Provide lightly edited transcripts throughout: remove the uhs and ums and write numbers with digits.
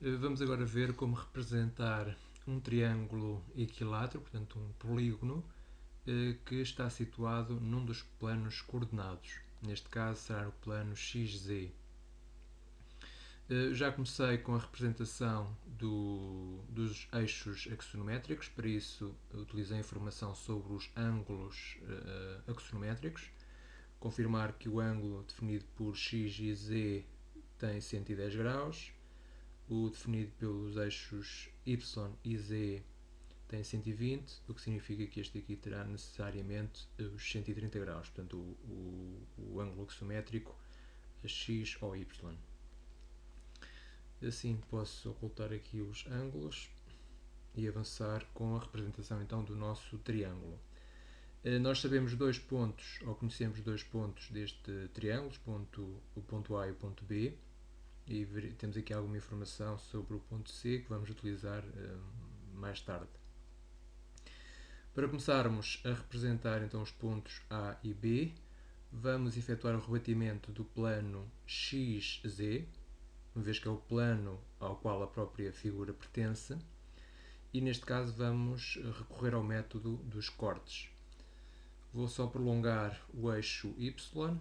Vamos agora ver como representar um triângulo equilátero, portanto um polígono, que está situado num dos planos coordenados. Neste caso será o plano XZ. Já comecei com a representação dos eixos axonométricos, para isso utilizei informação sobre os ângulos axonométricos. Confirmar que o ângulo definido por x e z tem 110 graus, o definido pelos eixos y e z tem 120, o que significa que este aqui terá necessariamente os 130 graus, portanto o ângulo axométrico x ou y. Assim posso ocultar aqui os ângulos e avançar com a representação então do nosso triângulo. Nós sabemos dois pontos, ou conhecemos dois pontos deste triângulo, o ponto A e o ponto B, e temos aqui alguma informação sobre o ponto C que vamos utilizar mais tarde. Para começarmos a representar então os pontos A e B, vamos efetuar o rebatimento do plano XZ, uma vez que é o plano ao qual a própria figura pertence, e neste caso vamos recorrer ao método dos cortes. Vou só prolongar o eixo Y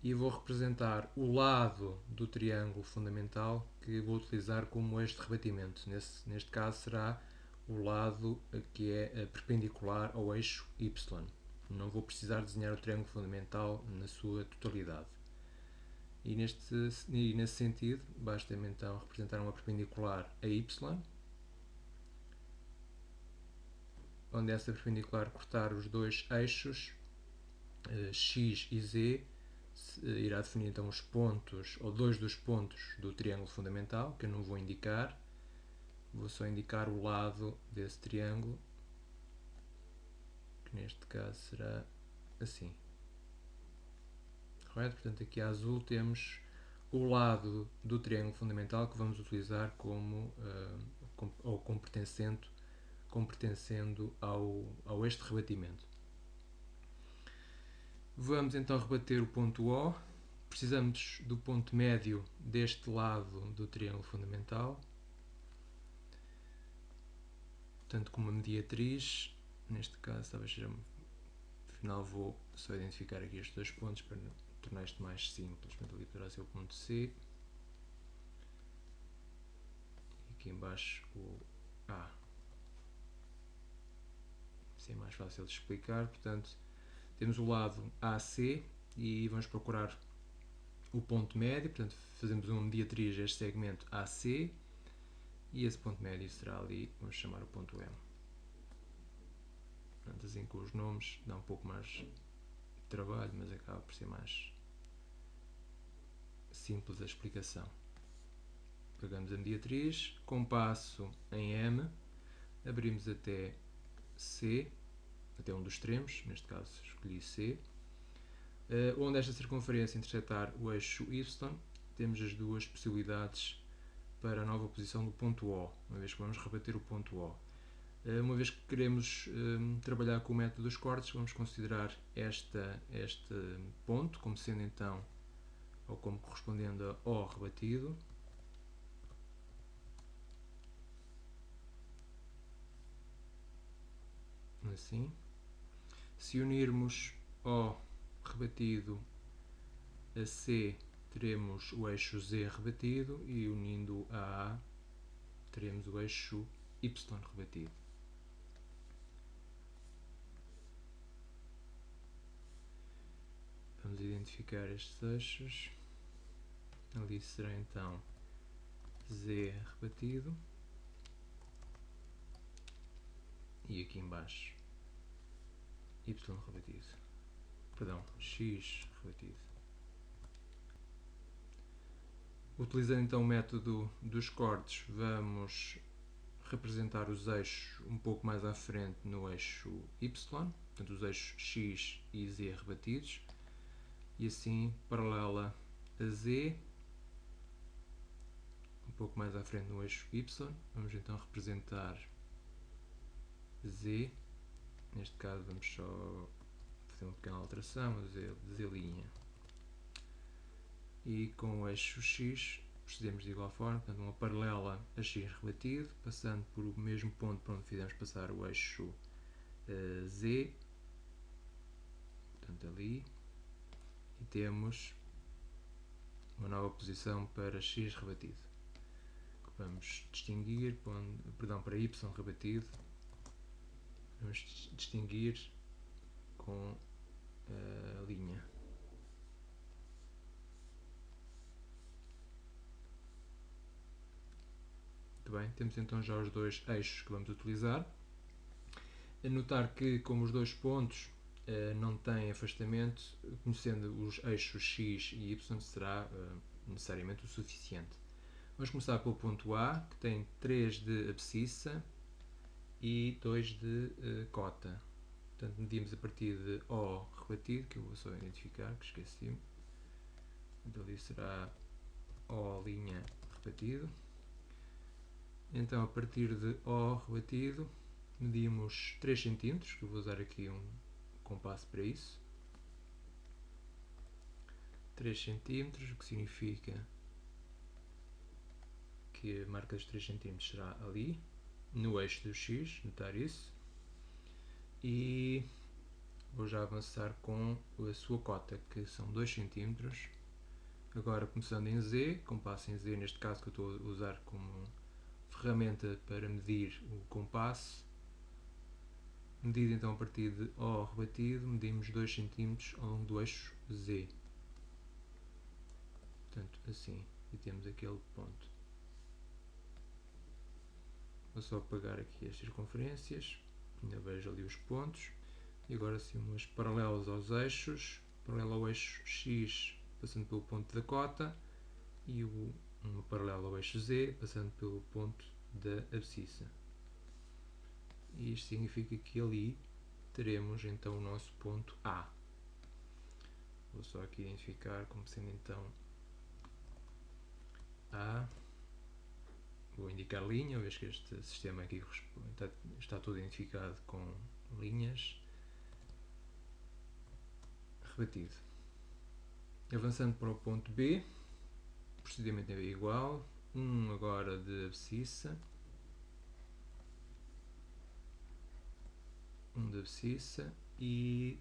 e vou representar o lado do triângulo fundamental que vou utilizar como eixo de rebatimento. Neste caso será o lado que é perpendicular ao eixo Y. Não vou precisar desenhar o triângulo fundamental na sua totalidade. E nesse sentido, basta-me então representar uma perpendicular a Y, onde essa perpendicular cortar os dois eixos x e z, irá definir então os pontos, ou dois dos pontos do triângulo fundamental, que eu não vou indicar. Vou só indicar o lado desse triângulo, que neste caso será assim. Correto? Portanto, aqui a azul temos o lado do triângulo fundamental que vamos utilizar como, ou como pertencendo ao eixo de rebatimento. Vamos então rebater o ponto O. Precisamos do ponto médio deste lado do triângulo fundamental, tanto como uma mediatriz. Neste caso, talvez seja. Afinal, vou só identificar aqui estes dois pontos para tornar isto mais simples. Portanto, ali poderá ser o ponto C. E aqui embaixo o A. Assim é mais fácil de explicar. Portanto, temos o lado AC e vamos procurar o ponto médio. Portanto, fazemos uma mediatriz a este segmento AC e esse ponto médio será ali, vamos chamar o ponto M. Portanto, assim com os nomes dá um pouco mais de trabalho, mas acaba por ser mais simples a explicação. Pegamos a mediatriz, compasso em M, abrimos até C, até um dos extremos, neste caso escolhi C, onde esta circunferência interceptar o eixo Y, temos as duas possibilidades para a nova posição do ponto O, uma vez que vamos rebater o ponto O. Uma vez que queremos trabalhar com o método dos cortes, vamos considerar este ponto como sendo então, ou como correspondendo a O rebatido. Assim. Se unirmos O rebatido a C, teremos o eixo Z rebatido, e unindo a teremos o eixo Y rebatido. Vamos identificar estes eixos. Ali será então Z rebatido e aqui embaixo Y rebatido. Perdão, X rebatido. Utilizando então o método dos cortes, vamos representar os eixos um pouco mais à frente no eixo Y, portanto os eixos X e Z rebatidos, e assim paralela a Z, um pouco mais à frente no eixo Y. Vamos então representar Z, neste caso vamos só fazer uma pequena alteração, Z', e com o eixo X procedemos de igual forma, portanto uma paralela a x rebatido, passando por o mesmo ponto para onde fizemos passar o eixo z, portanto ali, e temos uma nova posição para x rebatido. Vamos distinguir, para y rebatido, vamos distinguir com a linha. Muito bem, temos então já os dois eixos que vamos utilizar. A notar que, como os dois pontos não têm afastamento, conhecendo os eixos x e y será necessariamente o suficiente. Vamos começar pelo ponto A, que tem 3 de abscissa e 2 de cota. Portanto, medimos a partir de O rebatido, que eu vou só identificar, que esqueci-me. Então ali será O' rebatido. Então, a partir de O rebatido, medimos 3 cm, que eu vou usar aqui um compasso para isso. 3 cm, o que significa que a marca dos 3 cm será ali, no eixo do x, notar isso. E vou já avançar com a sua cota, que são 2 cm. Agora, começando em Z, compasso em Z, neste caso que eu estou a usar como ferramenta para medir o compasso. Medido então a partir de O rebatido, medimos 2 cm ao longo do eixo Z. Portanto, assim, e temos aquele ponto. Vou só apagar aqui as circunferências, ainda vejo ali os pontos. E agora sim, umas paralelas aos eixos, paralela ao eixo X, passando pelo ponto da cota, e uma paralela ao eixo Z, passando pelo ponto da abscissa. E isto significa que ali teremos então o nosso ponto A. Vou só aqui identificar como sendo então A. Vou indicar linha, uma vez que este sistema aqui está todo identificado com linhas. Rebatido. Avançando para o ponto B, o procedimento é igual. Agora de abscissa. De abscissa e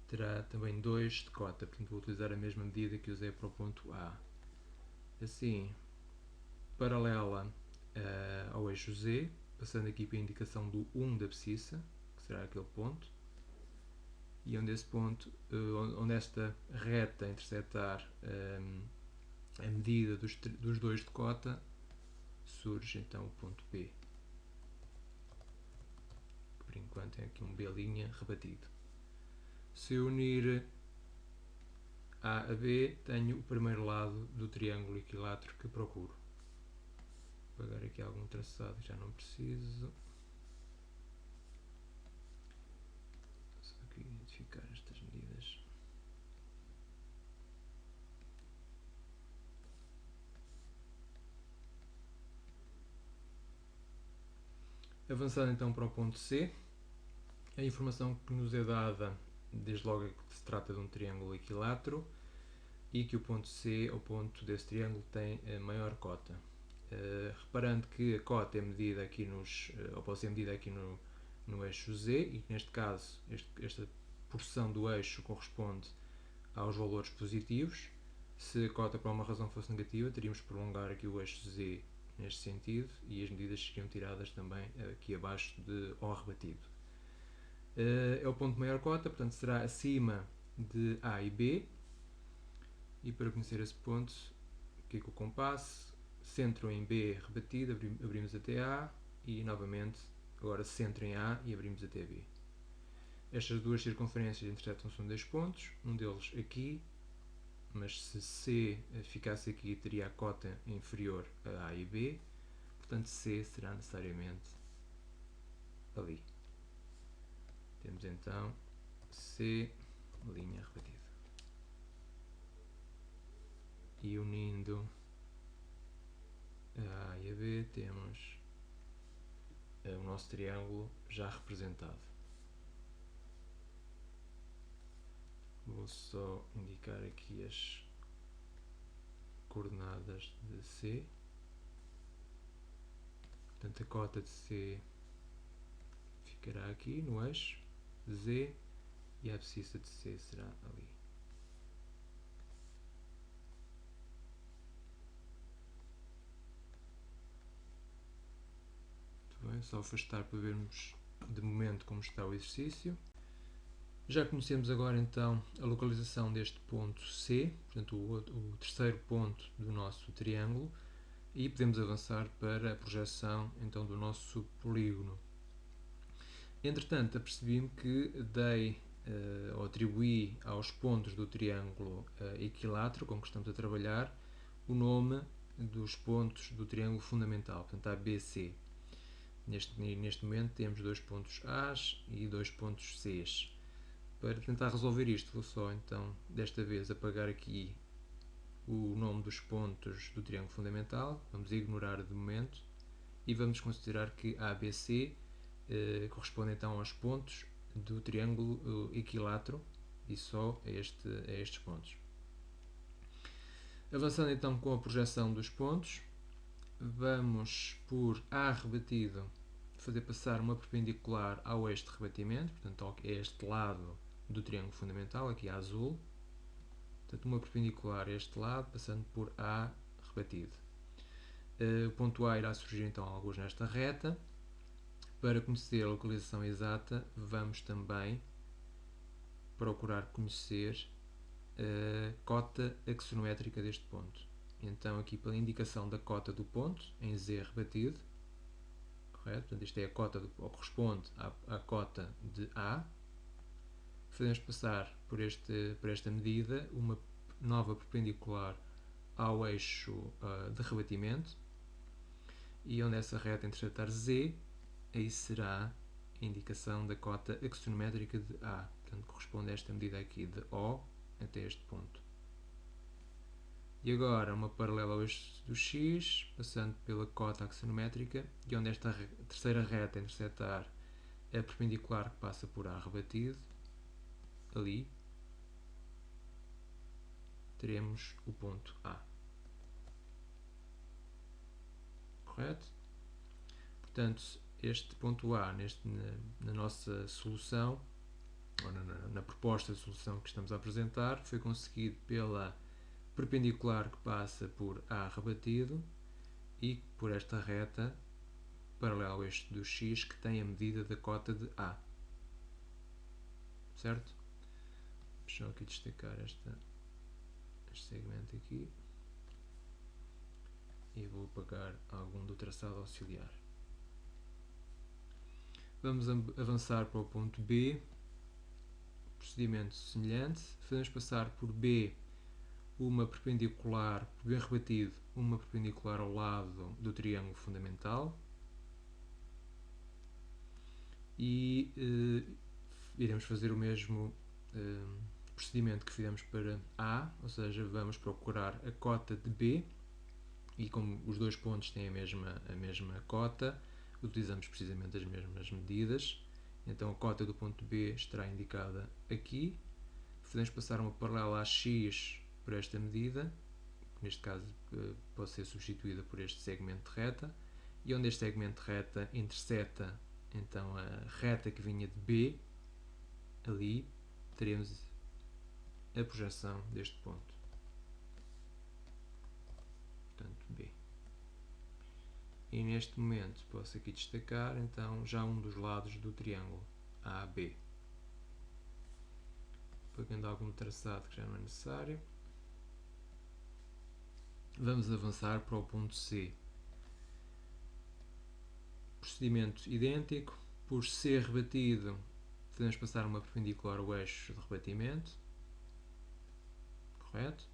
terá também 2 de cota, portanto vou utilizar a mesma medida que usei para o ponto A. Assim, paralela ao eixo Z, passando aqui para a indicação do 1 da abscissa, que será aquele ponto, e onde esse ponto, onde esta reta interceptar a medida dos 2 de cota, surge então o ponto B. Por enquanto é aqui um B' rebatido. Se eu unir A a B, tenho o primeiro lado do triângulo equilátero que procuro. Vou apagar aqui algum traçado que já não preciso. Só aqui identificar estas medidas. Avançando então para o ponto C, a informação que nos é dada, desde logo, é que se trata de um triângulo equilátero e que o ponto C, o ponto desse triângulo, tem a maior cota. Reparando que a cota é medida aqui ou pode ser medida aqui no eixo Z, e que neste caso esta porção do eixo corresponde aos valores positivos. Se a cota por uma razão fosse negativa, teríamos que prolongar aqui o eixo Z neste sentido e as medidas seriam tiradas também aqui abaixo de O rebatido. É o ponto de maior cota, portanto será acima de A e B. E para conhecer esse ponto, aqui com o compasso, centro em B rebatido, abrimos até A e novamente agora centro em A e abrimos até B. Estas duas circunferências interceptam-se em 2 pontos, um deles aqui, mas se C ficasse aqui teria a cota inferior a A e B, portanto C será necessariamente ali. Temos então C' rebatido. E unindo a A e a B temos o nosso triângulo já representado. Vou só indicar aqui as coordenadas de C. Portanto, a cota de C ficará aqui no eixo Z e a abscissa de C será ali. Muito bem, só afastar para vermos de momento como está o exercício. Já conhecemos agora então a localização deste ponto C, portanto o terceiro ponto do nosso triângulo, e podemos avançar para a projeção então do nosso polígono. Entretanto, apercebi-me que dei ou atribuí aos pontos do triângulo equilátero com que estamos a trabalhar o nome dos pontos do triângulo fundamental, portanto ABC. Neste momento temos 2 pontos A's e 2 pontos C's. Para tentar resolver isto, vou só então desta vez apagar aqui o nome dos pontos do triângulo fundamental, vamos ignorar de momento e vamos considerar que ABC corresponde então aos pontos do triângulo equilátero e só a estes pontos. Avançando então com a projeção dos pontos, vamos por A rebatido fazer passar uma perpendicular ao eixo de rebatimento, portanto a este lado do triângulo fundamental, aqui a azul. Portanto, uma perpendicular a este lado, passando por A rebatido. O ponto A irá surgir então alguns nesta reta. Para conhecer a localização exata, vamos também procurar conhecer a cota axonométrica deste ponto. Então, aqui pela indicação da cota do ponto, em Z rebatido, correto? Portanto, isto é a cota, ou corresponde à cota de A. Fazemos passar por esta medida uma nova perpendicular ao eixo de rebatimento, e onde essa reta interceptar Z, aí será a indicação da cota axonométrica de A. Portanto, corresponde a esta medida aqui de O até este ponto. E agora uma paralela ao eixo do X, passando pela cota axonométrica, e onde esta terceira reta interceptar a perpendicular que passa por A rebatido, ali teremos o ponto A. Correto? Portanto, este ponto A na nossa solução, ou na proposta de solução que estamos a apresentar, foi conseguido pela perpendicular que passa por A rebatido e por esta reta paralela ao eixo do X que tem a medida da cota de A. Certo? Deixa eu aqui destacar este segmento aqui e vou apagar algum do traçado auxiliar. Vamos avançar para o ponto B. Procedimento semelhante. Fazemos passar por B uma perpendicular, por B rebatido, uma perpendicular ao lado do triângulo fundamental. E iremos fazer o mesmo procedimento que fizemos para A, ou seja, vamos procurar a cota de B, e como os dois pontos têm a mesma cota, utilizamos precisamente as mesmas medidas. Então a cota do ponto B estará indicada aqui. Fazemos passar uma paralela a X por esta medida, que neste caso pode ser substituída por este segmento de reta, e onde este segmento de reta interseta então a reta que vinha de B, ali teremos a projeção deste ponto. Portanto, B. E neste momento posso aqui destacar então já um dos lados do triângulo AB. Pegando algum traçado que já não é necessário. Vamos avançar para o ponto C. Procedimento idêntico. Por C rebatido, podemos passar uma perpendicular ao eixo de rebatimento. Correto?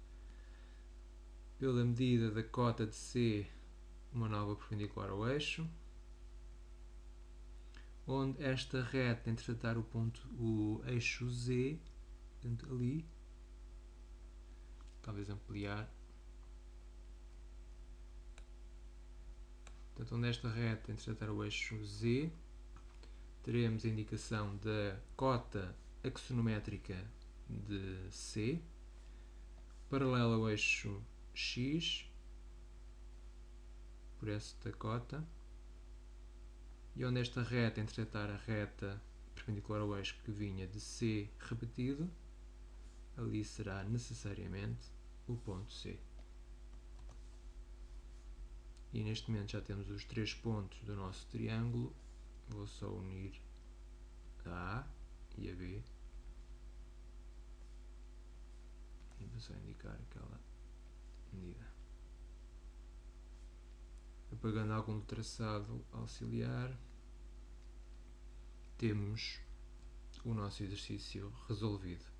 Pela medida da cota de C, uma nova perpendicular ao eixo, onde esta reta interceptar o eixo Z, portanto ali, talvez ampliar, portanto onde esta reta interceptar o eixo Z, teremos a indicação da cota axonométrica de C, paralela ao eixo x por esta cota, e onde esta reta interceptar a reta perpendicular ao eixo que vinha de C repetido, ali será necessariamente o ponto C. E neste momento já temos os 3 pontos do nosso triângulo. Vou só unir a A e a B e vou só indicar aquela medida. Apagando algum traçado auxiliar, temos o nosso exercício resolvido.